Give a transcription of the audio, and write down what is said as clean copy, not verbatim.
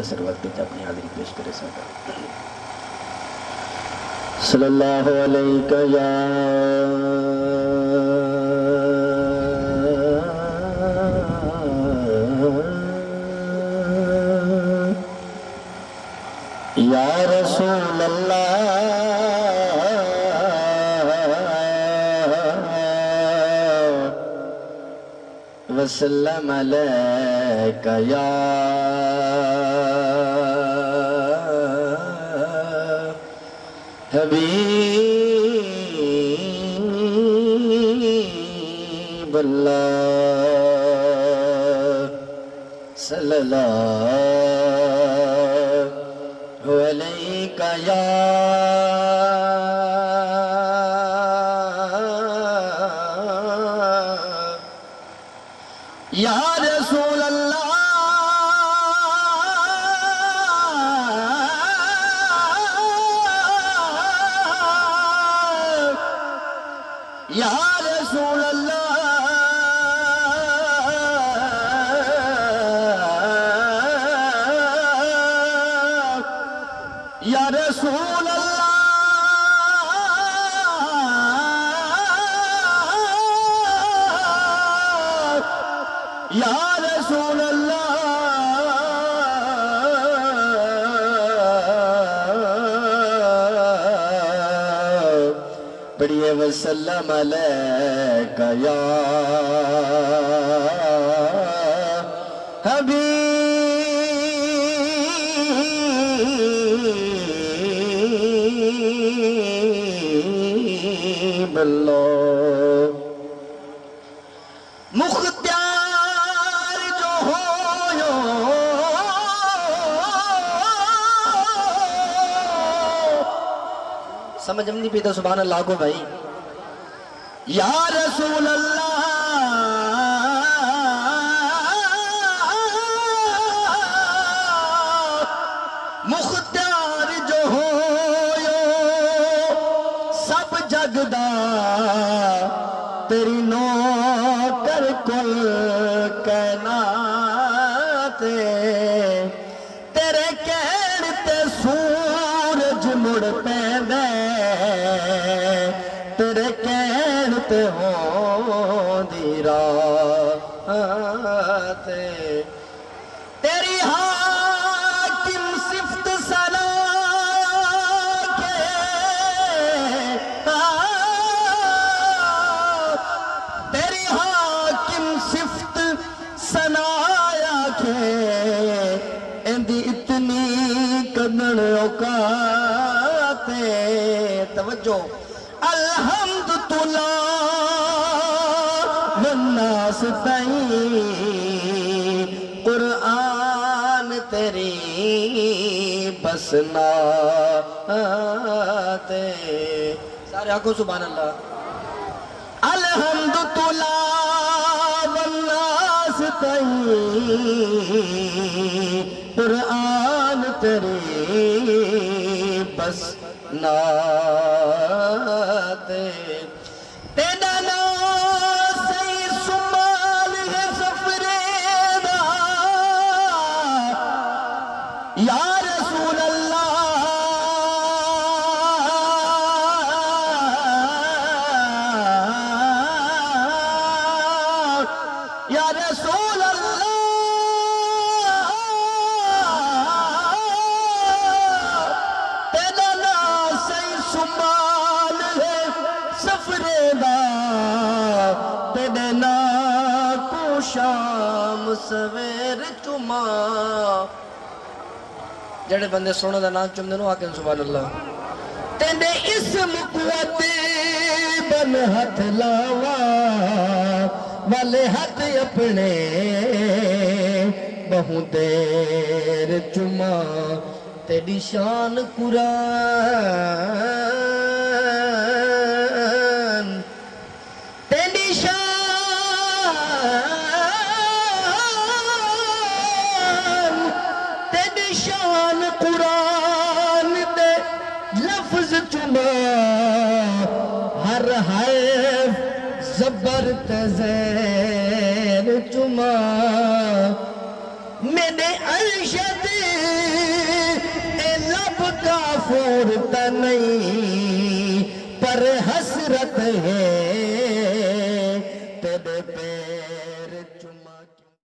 سروت کے اپنی حاضری پیش کرے سکتا صلی اللہ علیہ یا رسول اللہ وسلم علیک یا حبیب اللہ صلی اللہ علیہ یا رسول اللہ یا رسول اللہ یا رسول اللہ یا رسول اللہ پڑھیے وسلم علیک یا حبیب اللہ مختار جو ہو سمجھ ہم نہیں پیتا سبحان اللہ کو بھائی یا رسول اللہ مختار جو ہو سب جگدا تیری نوکر کل کائنات تیرے کہن تے سورج مڑ پیندے تیرے کہن تے ہوندی رات تیری حاکم صفت سنا کے تیری حاکم صفت سنایا کے اندی اتنی کدن اوقات توجہ الحمد تلا والناس تئیں قرآن تیری بسنا سارے آنکھوں سبحان اللہ الحمد تلا والناس تئیں قرآن تیری بسنا تیرا نام سے سمال ہے سفریدہ یا رسول اللہ یا رسول اللہ تیرا نام سے سمال ہے سفریدہ تیرے نام کو شام سویر چما جڑے بندے سونا دا نام چم دنو آکے سبحان اللہ تیرے اسم قوت بن ہتھ لاوا والے ہاتھ اپنے بہو دیر چما تیری شان قرآن تیری شان قرآن دے لفظ چما ہر حرف زبر تزیر چما میرے ارشد پھورتا نہیں پر حسرت ہے